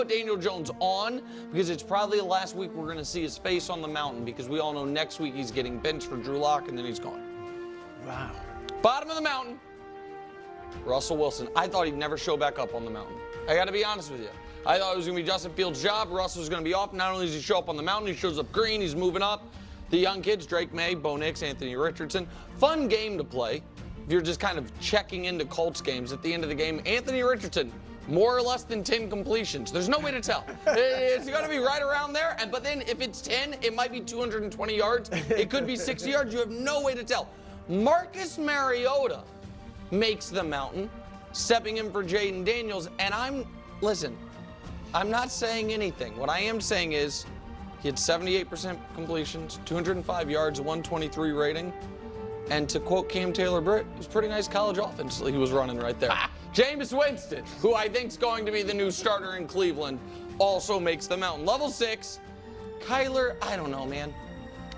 put Daniel Jones on because it's probably the last week we're going to see his face on the mountain, because we all know next week he's getting benched for Drew Lock and then he's gone. Wow. Bottom of the mountain, Russell Wilson. I thought he'd never show back up on the mountain. I got to be honest with you. I thought it was going to be Justin Fields' job. Russell was going to be off. Not only does he show up on the mountain, he shows up green. He's moving up. The young kids, Drake May, Bo Nix, Anthony Richardson. Fun game to play if you're just kind of checking into Colts games. At the end of the game, Anthony Richardson, more or less than 10 completions. There's no way to tell. It's going to be right around there. But then if it's 10, it might be 220 yards. It could be 60 yards. You have no way to tell. Marcus Mariota makes the mountain, stepping in for Jaden Daniels. And listen, I'm not saying anything. What I am saying is he had 78% completions, 205 yards, 123 rating. And to quote Cam Taylor-Britt, it was pretty nice college offense he was running right there. Jameis Winston, who I think is going to be the new starter in Cleveland, also makes the mountain. Level 6, Kyler, I don't know, man.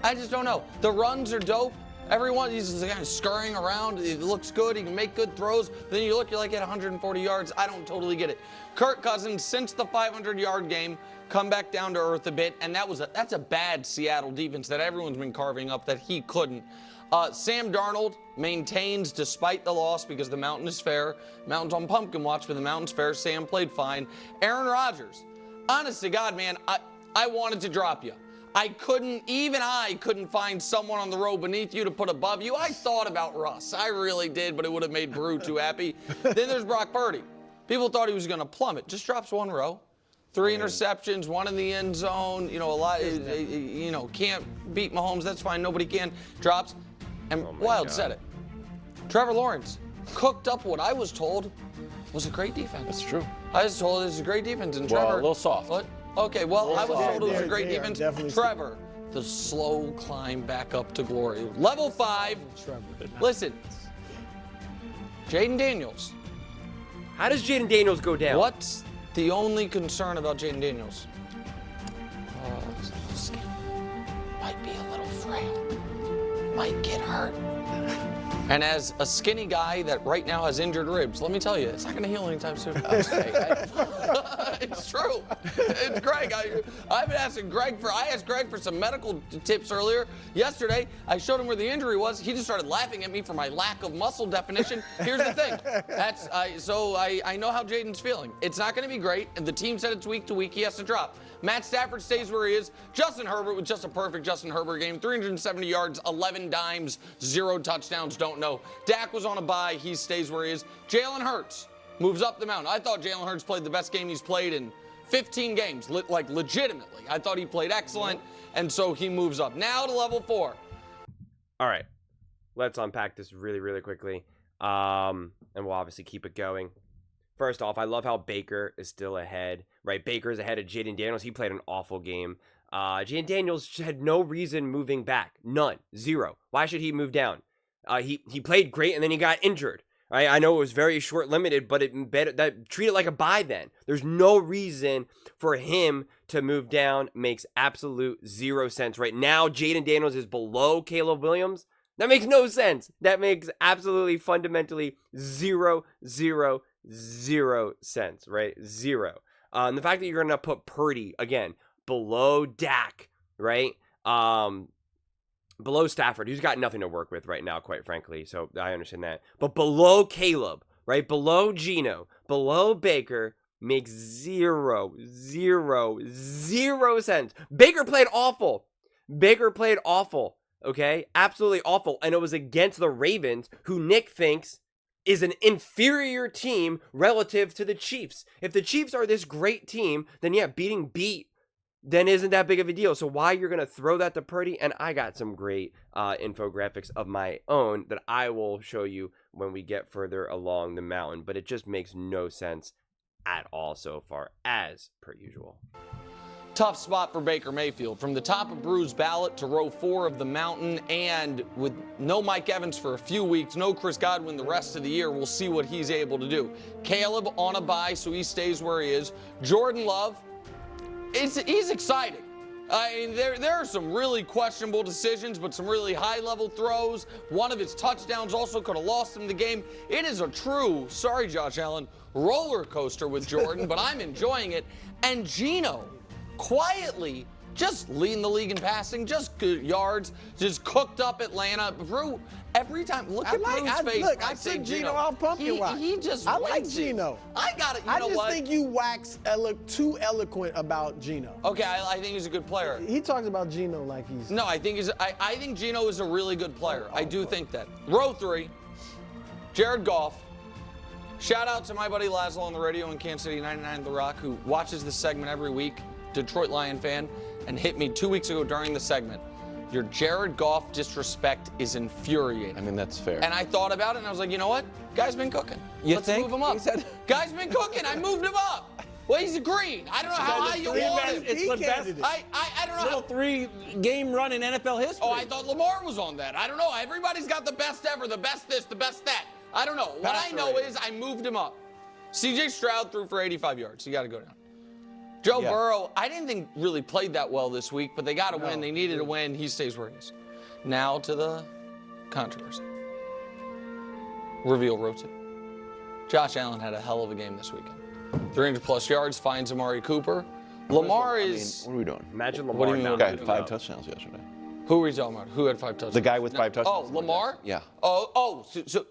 I just don't know. The runs are dope. Everyone, he's just kind of scurrying around. It looks good. He can make good throws. Then you look, you're like at 140 yards. I don't totally get it. Kirk Cousins, since the 500-yard game, come back down to earth a bit. And that's a bad Seattle defense that everyone's been carving up that he couldn't. Sam Darnold maintains despite the loss because the mountain is fair. Mountain's on pumpkin watch, but the mountain's fair. Sam played fine. Aaron Rodgers, honest to God, man, I wanted to drop you. I couldn't find someone on the row beneath you to put above you. I thought about Russ. I really did, but it would have made Brew too happy. Then there's Brock Purdy. People thought he was going to plummet. Just drops one row. 3 interceptions, 1 in the end zone. You know, a lot, can't beat Mahomes. That's fine. Nobody can. Drops. And Wild said it. Trevor Lawrence cooked up what I was told was a great defense. That's true. I was told it was a great defense. And Well, Trevor, a little soft. What? Okay, well, I was told it was a great They are defense. definitely Trevor, the slow climb back up to glory. Level 5. Listen, Jaden Daniels. How does Jaden Daniels go down? What's the only concern about Jaden Daniels? Skin might be a little frail. Might get hurt. And as a skinny guy that right now has injured ribs, let me tell you, it's not going to heal anytime soon. It's true. It's Greg. I've been asking Greg I asked Greg for some medical tips earlier. Yesterday, I showed him where the injury was. He just started laughing at me for my lack of muscle definition. Here's the thing. I know how Jaden's feeling. It's not going to be great, and the team said it's week to week. He has to drop. Matt Stafford stays where he is. Justin Herbert with just a perfect Justin Herbert game. 370 yards, 11 dimes, 0 touchdowns, don't know. Dak was on a bye. He stays where he is. Jalen Hurts moves up the mountain. I thought Jalen Hurts played the best game he's played in 15 games, legitimately. I thought he played excellent, and so he moves up. Now to level 4. All right. Let's unpack this really, really quickly, and we'll obviously keep it going. First off, I love how Baker is still ahead, right? Baker is ahead of Jaden Daniels. He played an awful game. Jaden Daniels had no reason moving back. None. 0. Why should he move down? He played great, and then he got injured. Right? I know it was very short-limited, but treat it like a bye then. There's no reason for him to move down. Makes absolute 0 sense. Right now, Jaden Daniels is below Caleb Williams. That makes no sense. That makes absolutely fundamentally 0 sense, right? 0. And the fact that you're going to put Purdy, again, below Dak, right? Below Stafford, who's got nothing to work with right now, quite frankly. So I understand that. But below Caleb, right? Below Geno, below Baker, makes 0 sense. Baker played awful. Okay? Absolutely awful. And it was against the Ravens, who Nick thinks is an inferior team relative to the Chiefs. If the Chiefs are this great team, then yeah, beating beat, then isn't that big of a deal. So why you're going to throw that to Purdy? And I got some great infographics of my own that I will show you when we get further along the mountain. But it just makes no sense at all so far, as per usual. Tough spot for Baker Mayfield. From the top of Brew's ballot to row 4 of the mountain, and with no Mike Evans for a few weeks, no Chris Godwin the rest of the year, we'll see what he's able to do. Caleb on a bye, so he stays where he is. Jordan Love, he's exciting. I mean, there are some really questionable decisions, but some really high-level throws. One of his touchdowns also could have lost him the game. It is a true, sorry, Josh Allen, roller coaster with Jordan, but I'm enjoying it. And Geno, quietly, just leading the league in passing, just good yards, just cooked up Atlanta. Brew, every time, look at Brew's face. Look, I took Geno out pumpkin wax. He just I like wins it. Geno. I got it. You I know just what? think you wax too eloquent about Geno. Okay, I think he's a good player. He talks about Geno like he's. No, I think I think Geno is a really good player. I do think that. Row 3, Jared Goff. Shout out to my buddy Laszlo on the radio in Kansas City 99 The Rock, who watches this segment every week, Detroit Lion fan, and hit me 2 weeks ago during the segment. Your Jared Goff disrespect is infuriating. I mean, that's fair. And I thought about it, and I was like, you know what? Guy's been cooking. You Let's think? move him up. He said- Guy's been cooking. I moved him up. Well, he's green. I don't know how high you want him. It's the best I don't know little how. 3-game run in NFL history. Oh, I thought Lamar was on that. I don't know. Everybody's got the best ever, the best this, the best that. I don't know. What I know is I moved him up. CJ Stroud threw for 85 yards. You got to go down. Joe Burrow, I didn't think really played that well this week, but they got to win. They needed to win. He stays where he is. Now to the controversy. Reveal row 2. Josh Allen had a hell of a game this weekend. 300-plus yards, finds Amari Cooper. Lamar is... what are we doing? Imagine Lamar What do you mean? not The guy had moving 5 up. touchdowns yesterday. Who are we talking about? Who had 5 touchdowns? The guy with 5 touchdowns. Oh, Lamar? Yeah. So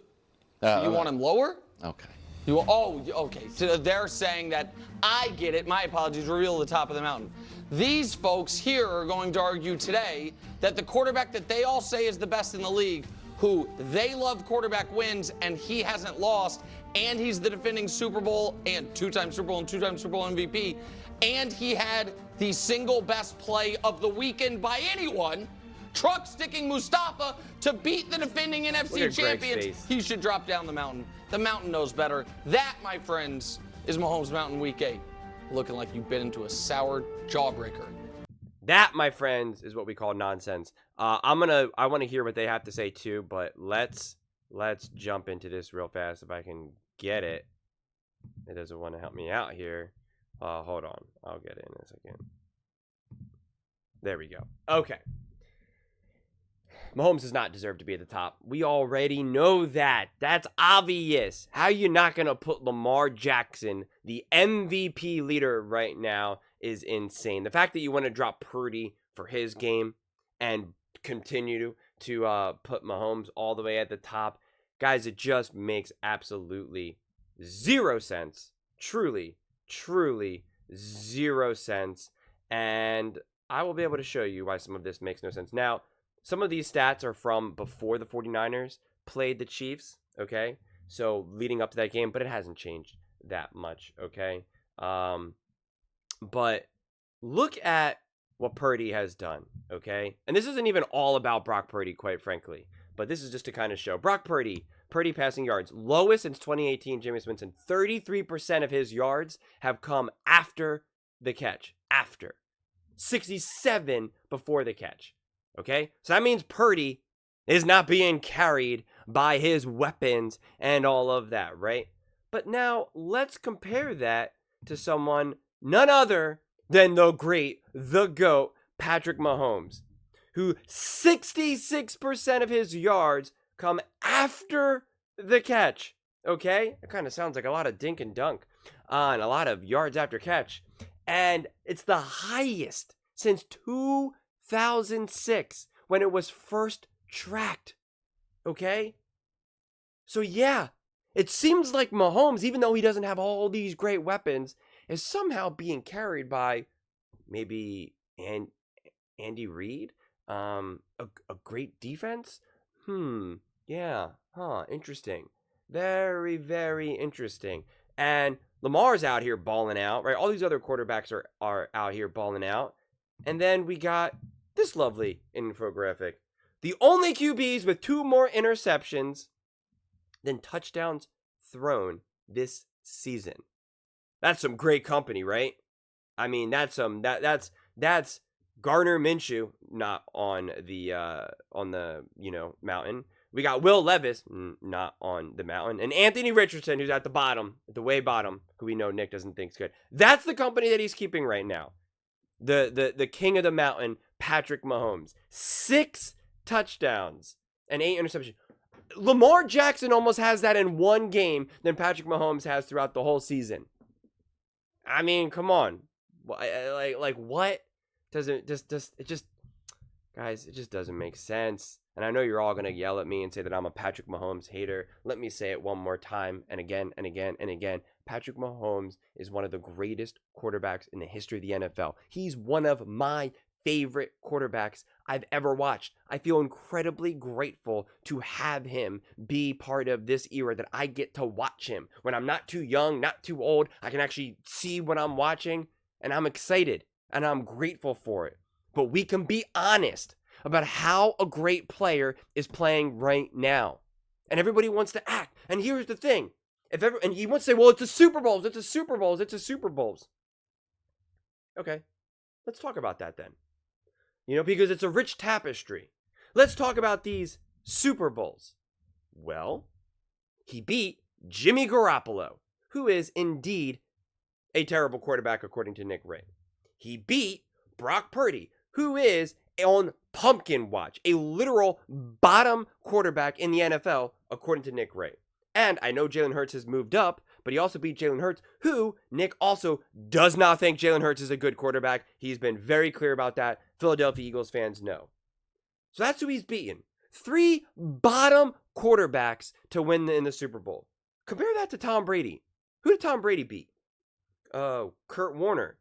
you want him lower? Okay. Okay. So they're saying that I get it. My apologies. Reveal the top of the mountain. These folks here are going to argue today that the quarterback that they all say is the best in the league, who they love quarterback wins, and he hasn't lost, and he's the defending Super Bowl and 2-time Super Bowl and 2-time Super Bowl MVP, and he had the single best play of the weekend by anyone, truck sticking Mustafa to beat the defending Look NFC at Greg's champions. face. He should drop down the mountain. The mountain knows better. That, my friends, is Mahomes Mountain Week 8. Looking like you bit into a sour jawbreaker. That, my friends, is what we call nonsense. I want to hear what they have to say too, but let's jump into this real fast if I can get it. It doesn't want to help me out here. Hold on, I'll get it in a second. There we go. Okay. Mahomes does not deserve to be at the top. We already know that. That's obvious. How are you not going to put Lamar Jackson, the MVP leader right now, is insane. The fact that you want to drop Purdy for his game and continue to put Mahomes all the way at the top, guys, it just makes absolutely zero sense. Truly, truly zero sense. And I will be able to show you why some of this makes no sense. Now, some of these stats are from before the 49ers played the Chiefs, okay? So leading up to that game, but it hasn't changed that much, okay? But look at what Purdy has done, okay? And this isn't even all about Brock Purdy, quite frankly, but this is just to kind of show. Brock Purdy passing yards, lowest since 2018, Jameis Winston. 33% of his yards have come after the catch. After. 67 before the catch. Okay, so that means Purdy is not being carried by his weapons and all of that, right? But now let's compare that to someone none other than the great, the GOAT, Patrick Mahomes, who 66% of his yards come after the catch. Okay, it kind of sounds like a lot of dink and dunk and a lot of yards after catch. And it's the highest since 2006 when it was first tracked. Okay? So yeah, it seems like Mahomes, even though he doesn't have all these great weapons, is somehow being carried by maybe Andy Reid, a great defense. Yeah, interesting. Very, very interesting. And Lamar's out here balling out, right? All these other quarterbacks are out here balling out. And then we got this lovely infographic. The only QBs with 2 more interceptions than touchdowns thrown this season. That's some great company, right? I mean, that's Gardner Minshew, not on the mountain. We got Will Levis, not on the mountain, and Anthony Richardson, who's at the bottom, at the way bottom, who we know Nick doesn't think is good. That's the company that he's keeping right now. the king of the mountain, Patrick Mahomes. 6 touchdowns and 8 interceptions. Lamar Jackson almost has that in one game than Patrick Mahomes has throughout the whole season. I mean, come on. Like what? It just guys, it just doesn't make sense. And I know you're all going to yell at me and say that I'm a Patrick Mahomes hater. Let me say it one more time and again and again and again. Patrick Mahomes is one of the greatest quarterbacks in the history of the NFL. He's one of my favorite quarterbacks I've ever watched. I feel incredibly grateful to have him be part of this era that I get to watch him. When I'm not too young, not too old, I can actually see what I'm watching, and I'm excited, and I'm grateful for it. But we can be honest about how a great player is playing right now. And everybody wants to act. And here's the thing. And he wants to say, well, it's the Super Bowls, it's the Super Bowls, it's the Super Bowls. Okay, let's talk about that then. Because it's a rich tapestry. Let's talk about these Super Bowls. Well, he beat Jimmy Garoppolo, who is indeed a terrible quarterback according to Nick Wright. He beat Brock Purdy, who is on pumpkin watch, a literal bottom quarterback in the NFL according to Nick Wright. And I know Jalen Hurts has moved up, but he also beat Jalen Hurts, who Nick also does not think Jalen Hurts is a good quarterback. He's been very clear about that. Philadelphia Eagles fans know. So that's who he's beaten. 3 bottom quarterbacks to win in the Super Bowl. Compare that to Tom Brady. Who did Tom Brady beat? Kurt Warner,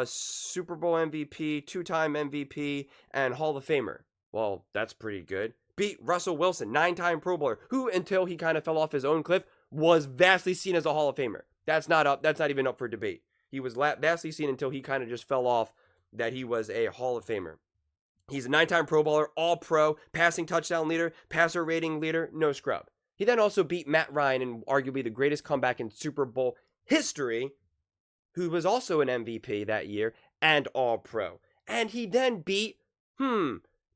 Super Bowl MVP, 2-time MVP, and Hall of Famer. Well, that's pretty good. Beat Russell Wilson, 9-time Pro Bowler, who until he kind of fell off his own cliff, was vastly seen as a Hall of Famer. That's not even up for debate. He was vastly seen until he kind of just fell off that he was a Hall of Famer. He's a 9-time Pro Bowler, All-Pro, passing touchdown leader, passer rating leader, no scrub. He then also beat Matt Ryan in arguably the greatest comeback in Super Bowl history, who was also an MVP that year and All-Pro. And he then beat,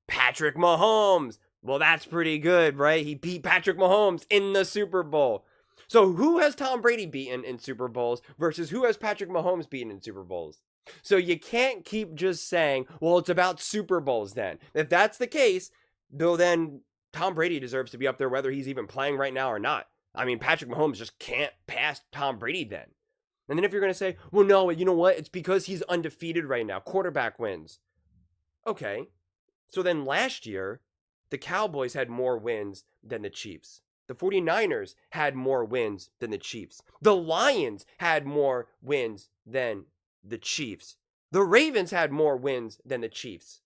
Patrick Mahomes. Well, that's pretty good, right? He beat Patrick Mahomes in the Super Bowl. So who has Tom Brady beaten in Super Bowls versus who has Patrick Mahomes beaten in Super Bowls? So you can't keep just saying, well, it's about Super Bowls then. If that's the case, though, then Tom Brady deserves to be up there whether he's even playing right now or not. I mean, Patrick Mahomes just can't pass Tom Brady then. And then if you're going to say, well, no, you know what? It's because he's undefeated right now. Quarterback wins. Okay. So then last year, the Cowboys had more wins than the Chiefs. The 49ers had more wins than the Chiefs. The Lions had more wins than the Chiefs. The Ravens had more wins than the Chiefs.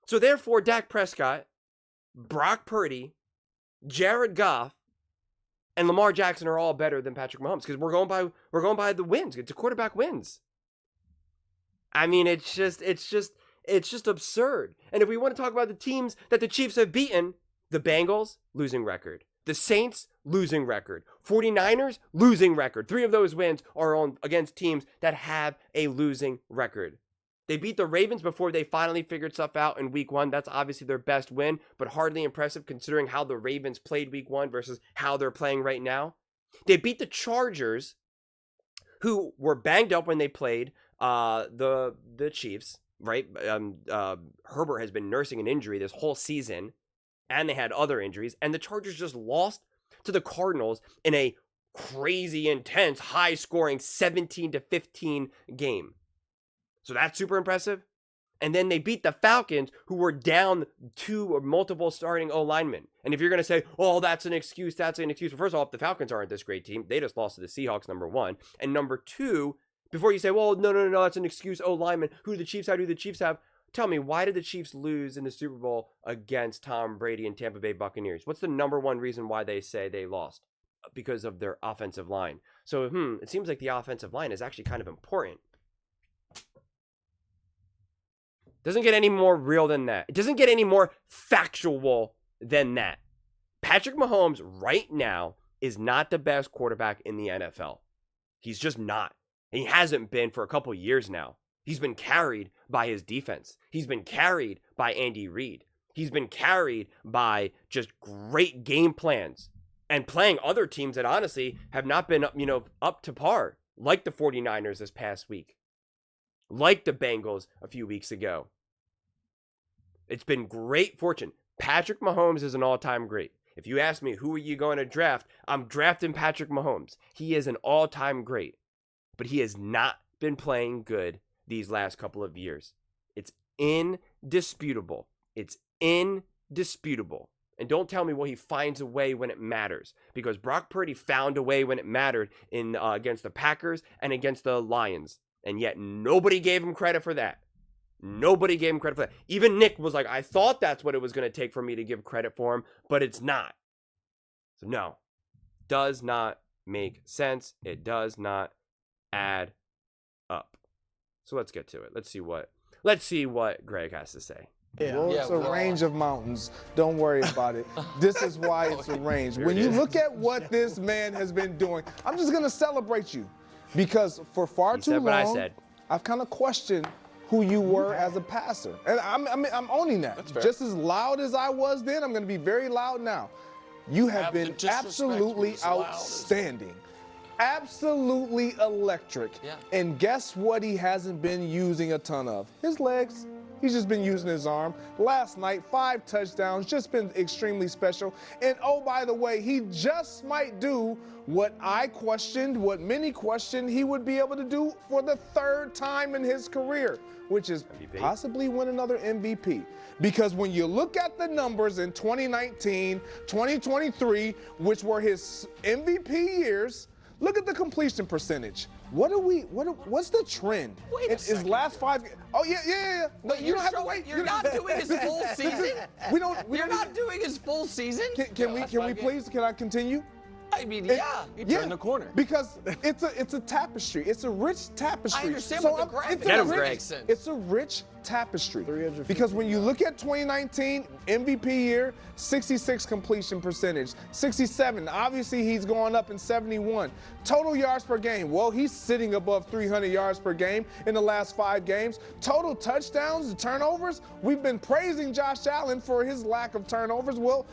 So therefore, Dak Prescott, Brock Purdy, Jared Goff, and Lamar Jackson are all better than Patrick Mahomes because we're going by the wins. It's a quarterback wins. I mean, it's just absurd. And if we want to talk about the teams that the Chiefs have beaten, the Bengals, losing record. The Saints, losing record. 49ers, losing record. 3 of those wins are against teams that have a losing record. They beat the Ravens before they finally figured stuff out in week 1. That's obviously their best win, but hardly impressive considering how the Ravens played week 1 versus how they're playing right now. They beat the Chargers, who were banged up when they played the Chiefs, right? Herbert has been nursing an injury this whole season, and they had other injuries, and the Chargers just lost to the Cardinals in a crazy, intense, high-scoring 17-15 game. So that's super impressive. And then they beat the Falcons, who were down 2 or multiple starting O-linemen. And if you're going to say, oh, that's an excuse. Well, first off, the Falcons aren't this great team. They just lost to the Seahawks, number 1. And number 2, before you say, well, no, that's an excuse, O-lineman. Who do the Chiefs have? Tell me, why did the Chiefs lose in the Super Bowl against Tom Brady and Tampa Bay Buccaneers? What's the number 1 reason why they say they lost? Because of their offensive line. So, it seems like the offensive line is actually kind of important. Doesn't get any more real than that. It doesn't get any more factual than that. Patrick Mahomes right now is not the best quarterback in the NFL. He's just not. And he hasn't been for a couple years now. He's been carried by his defense. He's been carried by Andy Reid. He's been carried by just great game plans and playing other teams that honestly have not been, up to par, like the 49ers this past week. like the Bengals a few weeks ago. It's been great fortune. Patrick Mahomes is an all-time great. If you ask me who are you going to draft, I'm drafting Patrick Mahomes. He is an all-time great. But he has not been playing good these last couple of years. It's indisputable. It's indisputable. And don't tell me, well, he finds a way when it matters. Because Brock Purdy found a way when it mattered in against the Packers and against the Lions. And yet nobody gave him credit for that. Nobody gave him credit for that. Even Nick was like, I thought that's what it was going to take for me to give credit for him, but it's not. So no, does not make sense. It does not add up. So let's get to it. Let's see what Greg has to say. Well, it's a range of mountains. Don't worry about it. This is why it's a range. When you look at what this man has been doing, I'm just going to celebrate you because for far too long, I've kind of questioned who you were as a passer. And I'm owning that. Just as loud as I was then, I'm going to be very loud now. You have been absolutely outstanding. Absolutely electric. Yeah. And guess what he hasn't been using a ton of? His legs. He's just been using his arm. Last night, 5 touchdowns, just been extremely special. And oh, by the way, he just might do what I questioned, what many questioned he would be able to do for the 3rd time in his career, which is possibly win another MVP. Because when you look at the numbers in 2019, 2023, which were his MVP years, look at the completion percentage. What's the trend? Wait a second. His last 5. Oh yeah. No, you don't have to wait. You're not doing his full season. You're not doing his full season. Can we please? Can I continue? I mean, yeah. You turn the corner. Because it's a tapestry. It's a rich tapestry. I understand what the graphic makes sense. It's a rich tapestry. Because when you look at 2019 MVP year, 66 completion percentage, 67. Obviously, he's going up in 71. Total yards per game. Well, he's sitting above 300 yards per game in the last 5 games. Total touchdowns, turnovers. We've been praising Josh Allen for his lack of turnovers. Well,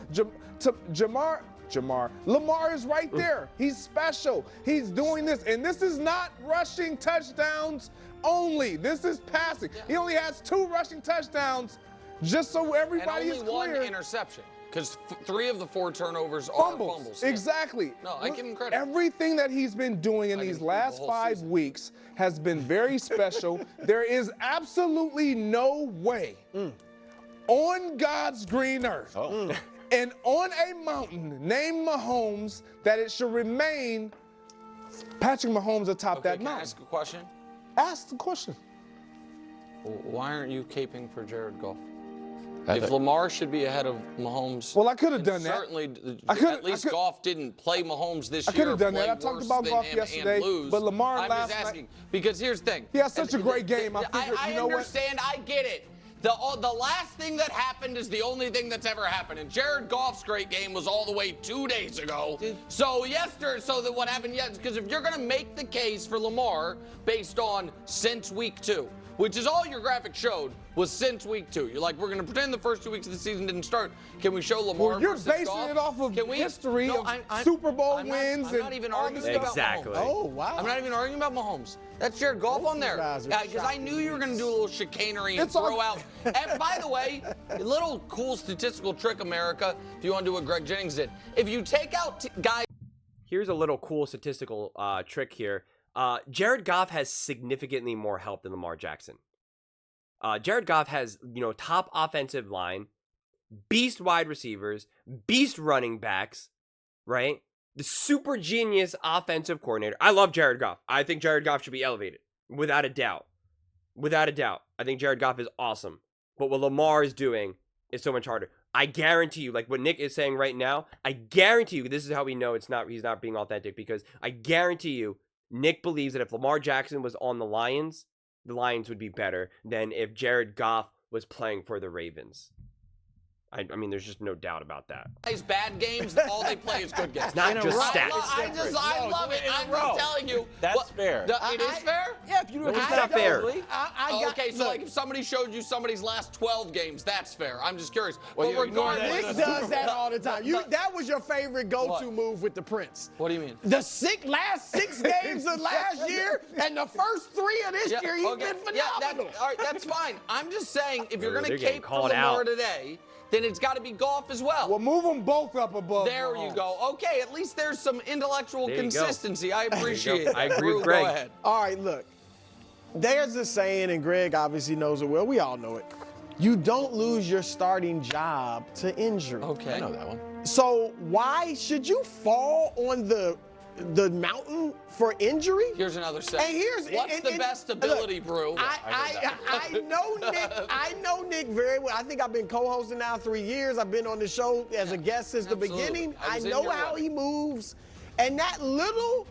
Lamar is right there. He's special. He's doing this. And this is not rushing touchdowns only. This is passing. Yeah. He only has 2 rushing touchdowns, just so everybody is clear. And only 1 interception, because 3 of the 4 turnovers are fumbles. Exactly. No, I give him credit. Everything that he's been doing in these last 5 weeks has been very special. There is absolutely no way on God's green earth and on a mountain named Mahomes that it should remain Patrick Mahomes atop that mountain. Can I ask a question? Ask the question. Why aren't you caping for Jared Goff? If Lamar should be ahead of Mahomes, well, I could have done that. Certainly, at least Goff didn't play Mahomes this year. I could have done that. I talked about Goff yesterday, but Lamar I'm last just asking, night. Because here's the thing. He had such a great game. I understand. I get it. The last thing that happened is the only thing that's ever happened. And Jared Goff's great game was all the way 2 days ago. So what happened? Yes, because if you're going to make the case for Lamar based on since week 2, which is all your graphic showed, was since week 2. You're like, we're going to pretend the first 2 weeks of the season didn't start. Can we show Lamar? Well, you're versus basing Goff? it off of history of Super Bowl wins. I'm not even arguing about Mahomes. Oh, wow. I'm not even arguing about Mahomes. That's Jared Goff on there. Because I knew you were going to do a little chicanery and throw out. And by the way, a little cool statistical trick, America, if you want to do what Greg Jennings did. If you take out guys. Here's a little cool statistical trick here. Jared Goff has significantly more help than Lamar Jackson. Jared Goff has, top offensive line, beast wide receivers, beast running backs, right? The super genius offensive coordinator. I love Jared Goff. I think Jared Goff should be elevated, without a doubt. Without a doubt. I think Jared Goff is awesome. But what Lamar is doing is so much harder. I guarantee you, like what Nick is saying right now, I guarantee you, this is how we know he's not being authentic, because I guarantee you, Nick believes that if Lamar Jackson was on the Lions would be better than if Jared Goff was playing for the Ravens. I mean, there's just no doubt about that. Plays bad games, all they play is good games. Not just stats. I love it. I'm just telling you. That's fair. It is fair? Yeah, if you do It's not fair. Okay, so like if somebody showed you somebody's last 12 games, that's fair. I'm just curious. Well, But you ignore that. regardless, Nick does that all the time. That was your favorite go-to What? move with the Prince. What do you mean? The last six games of last year and the first 3 of this year, he's been phenomenal. All right, that's fine. I'm just saying, if you're going to They're getting cape for called Lamar out. today, then it's got to be golf as well. Well, move them both up above. There you Mahomes. go. Okay, at least there's some intellectual There you go. consistency. I appreciate it. I agree with Drew, Greg. Go ahead. All right, look. There's a saying, and Greg obviously knows it well. We all know it. You don't lose your starting job to injury. Okay. I know that one. So why should you fall on the mountain for injury? Here's another And saying. here's What's the best ability, look, Brew? I know Nick. I know Nick very well. I think I've been co-hosting now 3 years. I've been on the show as a guest since absolutely. the beginning. I I was in know your how way. he moves, and that little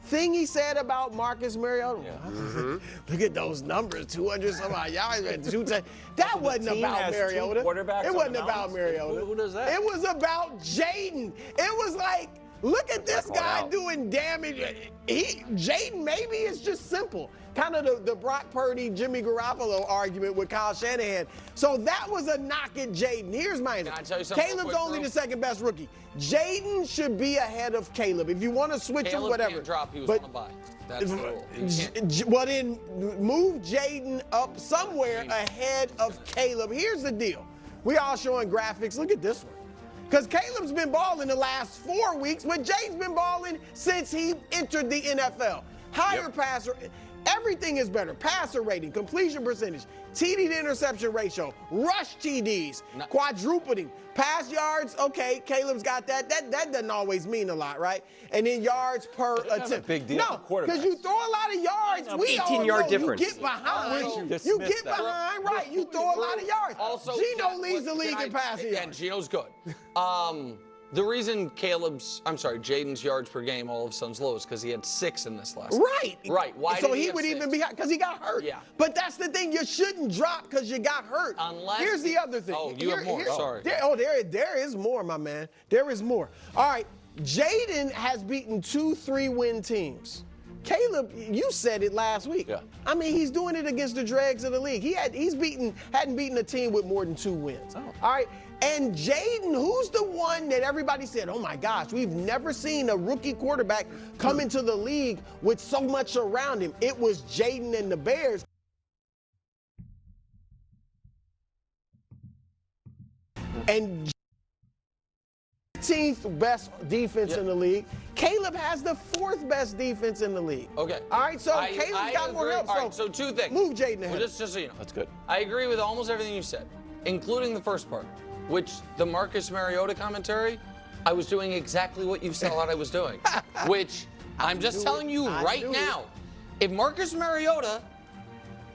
thing he said about Marcus Mariota. Look at those numbers, 200 some odd yards. That wasn't team about has 2 Mariota. quarterbacks It on wasn't the about mountains? Mariota. Who does that? It was about Jaden. It was like, look at this Called guy out. doing damage. Jaden maybe it's just simple. Kind of the Brock Purdy, Jimmy Garoppolo argument with Kyle Shanahan. So that was a knock at Jaden. Here's my answer. Can I tell you something real Caleb's quick, only bro? the second best rookie. Jaden should be ahead of Caleb. If you want to switch him, Caleb whatever. can't drop. He was But on a bye. That's the rule. He can't. well, then move Jaden up somewhere ahead of Caleb. Here's the deal. We all showing graphics. Look at this one. Because Caleb's been balling the last 4 weeks, but Jaden's been balling since he entered the NFL. Higher passer. Everything is better. Passer rating, completion percentage, TD to interception ratio, rush TDs, quadrupling, pass yards. Okay, Caleb's got that. That doesn't always mean a lot, right? And then yards per attempt. a big deal No, for because you throw a lot of yards. We all 18-yard know difference. You get behind. You You dismiss get that. behind, right? You throw a lot of yards. Also, Geno leads the league in passing And yards. Geno's good. The reason Jaden's yards per game all of a sudden's low is because he had 6 in this last. Right. Right. Why So did he have would 6? even be because he got hurt. Yeah. But that's the thing. You shouldn't drop because you got hurt. Unless- Here's the other thing. Oh, you have more. Sorry. There is more, my man. There is more. All right. Jaden has beaten 2 3-win teams. Caleb, you said it last week. Yeah. I mean, he's doing it against the dregs of the league. Hadn't beaten a team with more than 2 wins. Oh. All right. And Jaden, who's the one that everybody said, oh my gosh, we've never seen a rookie quarterback come into the league with so much around him. It was Jaden and the Bears. And 15th best defense in the league. Caleb has the 4th best defense in the league. Okay. All right, so I Caleb's got more agree. help. All right, so 2 things. Move Jaden ahead. Well, just so you know. That's good. I agree with almost everything you said, including the first part, which the Marcus Mariota commentary, I was doing exactly what you thought I was doing, which I'm just telling you right now. If Marcus Mariota,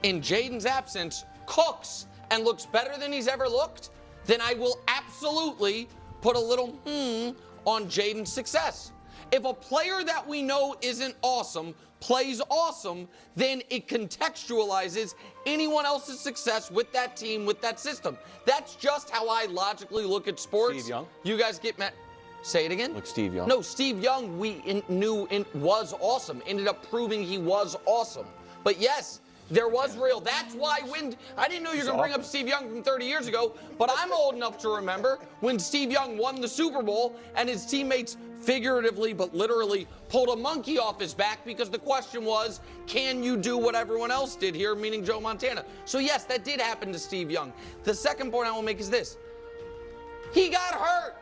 in Jaden's absence, cooks and looks better than he's ever looked, then I will absolutely put a little on Jaden's success. If a player that we know isn't awesome plays awesome, then it contextualizes anyone else's success with that team, with that system. That's just how I logically look at sports. Steve Young? You guys get mad. Say it again? Like Steve Young? No, Steve Young knew was awesome. Ended up proving he was awesome. But yes, there was real. That's why I didn't know you were going to bring up Steve Young from 30 years ago, but I'm old enough to remember when Steve Young won the Super Bowl and his teammates figuratively but literally pulled a monkey off his back because the question was, can you do what everyone else did here, meaning Joe Montana? So yes, that did happen to Steve Young. The second point I will make is this. He got hurt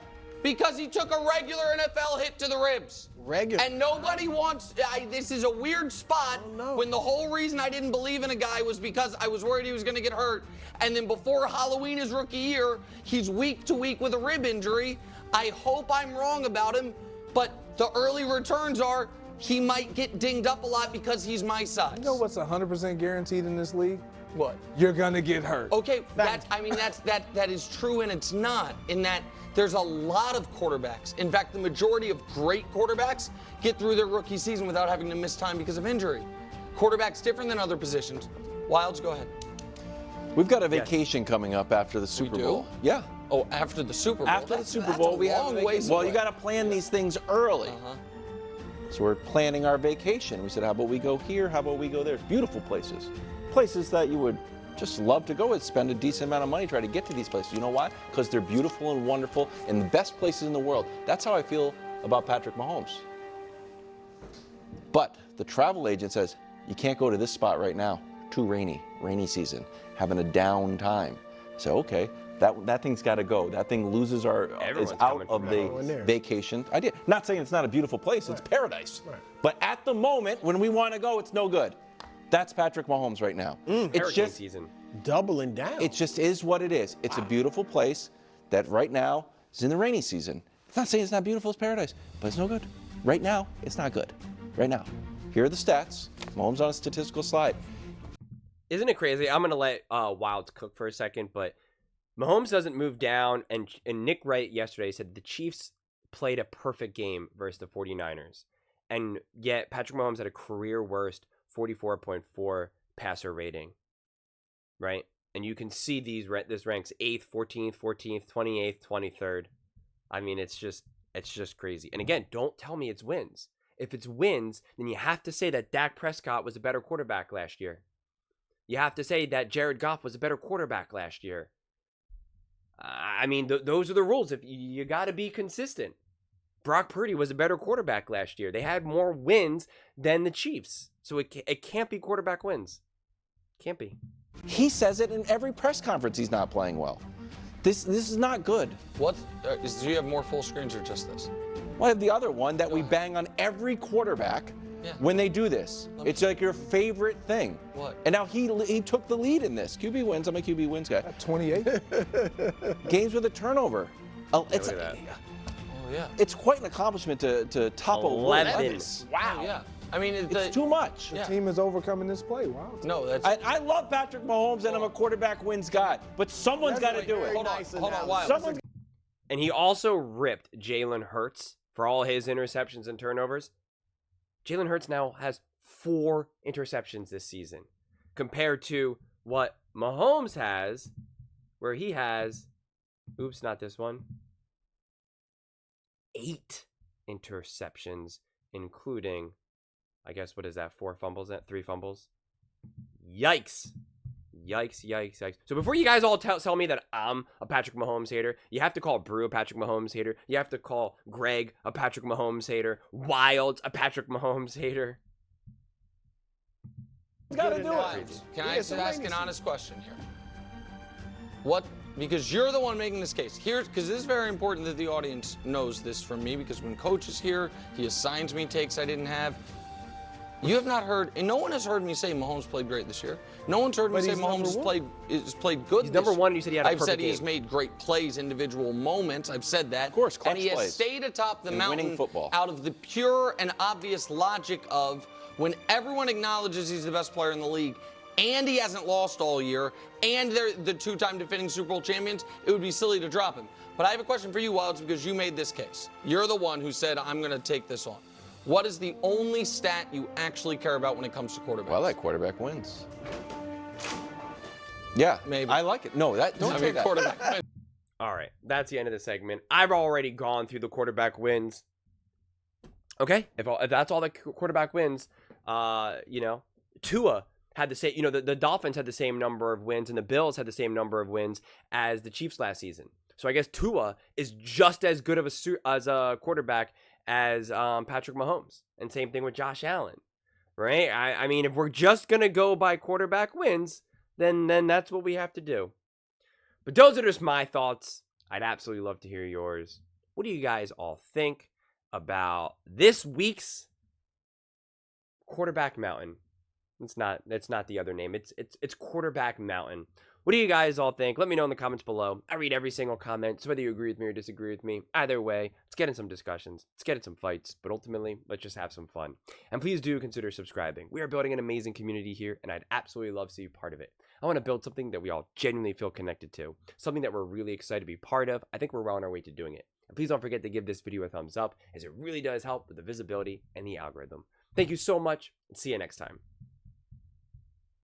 because he took a regular NFL hit to the ribs. Regular. And nobody wants, this is a weird spot when the whole reason I didn't believe in a guy was because I was worried he was going to get hurt. And then before Halloween his rookie year, he's week to week with a rib injury. I hope I'm wrong about him, but the early returns are he might get dinged up a lot because he's my size. You know what's 100% guaranteed in this league? What? You're gonna get hurt. Okay, that is true, and it's not. In that there's a lot of quarterbacks. In fact, the majority of great quarterbacks get through their rookie season without having to miss time because of injury. Quarterback's different than other positions. Wilds, go ahead. We've got a vacation coming up after the Super do? Bowl. Yeah. Oh, after the Super Bowl. After the Super Bowl, we have a vacation. Well, you got to plan these things early. So we're planning our vacation. We said, how about we go here? How about we go there? It's beautiful places. Places that you would just love to go and spend a decent amount of money trying to get to these places. You know why? Because they're beautiful and wonderful and the best places in the world. That's how I feel about Patrick Mahomes. But the travel agent says, you can't go to this spot right now. Too rainy season, having a down time. So, okay, that thing's got to go. That thing loses is out of the vacation idea. Not saying it's not a beautiful place, it's paradise. But at the moment, when we want to go, it's no good. That's Patrick Mahomes right now. It's just season. Doubling down. It just is what it is. It's a beautiful place that right now is in the rainy season. It's not saying it's not beautiful, it's paradise, but it's no good. Right now, it's not good. Right now. Here are the stats. Mahomes on a statistical slide. Isn't it crazy? I'm going to let Wilds cook for a second, but Mahomes doesn't move down, and Nick Wright yesterday said the Chiefs played a perfect game versus the 49ers, and yet Patrick Mahomes had a career worst 44.4 passer rating, right? And you can see this ranks 8th, 14th, 28th, 23rd. I mean, it's just crazy. And again, don't tell me it's wins. If it's wins, then you have to say that Dak Prescott was a better quarterback last year. You have to say that Jared Goff was a better quarterback last year. I mean, those are the rules. If you got to be consistent. Brock Purdy was a better quarterback last year. They had more wins than the Chiefs. So it can't be quarterback wins. Can't be. He says it in every press conference he's not playing well. This is not good. What? Do you have more full screens or just this? Well, I have the other one that we bang on every quarterback when they do this. It's like your favorite thing. What? And now he took the lead in this. QB wins. I'm a QB wins guy. 28. Games with a turnover. Look at that. Oh, yeah. It's quite an accomplishment to topple 11. Wow. Oh, yeah. I mean, It's too much. The team is overcoming this play. Wow. No, that's. I love Patrick Mahomes, and I'm a quarterback wins guy, but someone's got to do it. Hold on, Wild. Someone. And he also ripped Jalen Hurts for all his interceptions and turnovers. Jalen Hurts now has 4 interceptions this season compared to what Mahomes has, where he has, oops, not this one, 8 interceptions, including, I guess, what is that, 4 fumbles, 3 fumbles? Yikes. Yikes. So before you guys all tell me that I'm a Patrick Mahomes hater, you have to call Brew a Patrick Mahomes hater. You have to call Greg a Patrick Mahomes hater. Wild a Patrick Mahomes hater. Gotta do it. Can I ask an honest question here? What? Because you're the one making this case. Because this is very important that the audience knows this from me, because when Coach is here, he assigns me takes I didn't have. You have not heard, and no one has heard me say Mahomes played great this year. No one's heard me say Mahomes has played good. He's number one. You said he had a I've perfect said he game. has made great plays, individual moments. I've said that. Of course, clutch and he has plays. stayed atop the mountain winning football. out of the pure and obvious logic of when everyone acknowledges he's the best player in the league, and he hasn't lost all year, and they're the 2-time defending Super Bowl champions, it would be silly to drop him. But I have a question for you, Wilds, because you made this case. You're the one who said, I'm going to take this on. What is the only stat you actually care about when it comes to quarterbacks? Well, that quarterback wins. Yeah, Maybe. I like it. No, don't say that. Quarterback. All right, that's the end of the segment. I've already gone through the quarterback wins. Okay, if that's all the quarterback wins, Tua had the same. The Dolphins had the same number of wins, and the Bills had the same number of wins as the Chiefs last season. So I guess Tua is just as good of a quarterback as Patrick Mahomes, and same thing with Josh Allen, right? I mean, if we're just gonna go by quarterback wins, then that's what we have to do. But those are just my thoughts. I'd absolutely love to hear yours. What do you guys all think about this week's Quarterback Mountain? It's not the other name. It's Quarterback Mountain. What do you guys all think? Let me know in the comments below. I read every single comment, so whether you agree with me or disagree with me, either way, let's get in some discussions. Let's get in some fights, but ultimately, let's just have some fun. And please do consider subscribing. We are building an amazing community here, and I'd absolutely love to be part of it. I want to build something that we all genuinely feel connected to, something that we're really excited to be part of. I think we're well on our way to doing it. And please don't forget to give this video a thumbs up, as it really does help with the visibility and the algorithm. Thank you so much, and see you next time.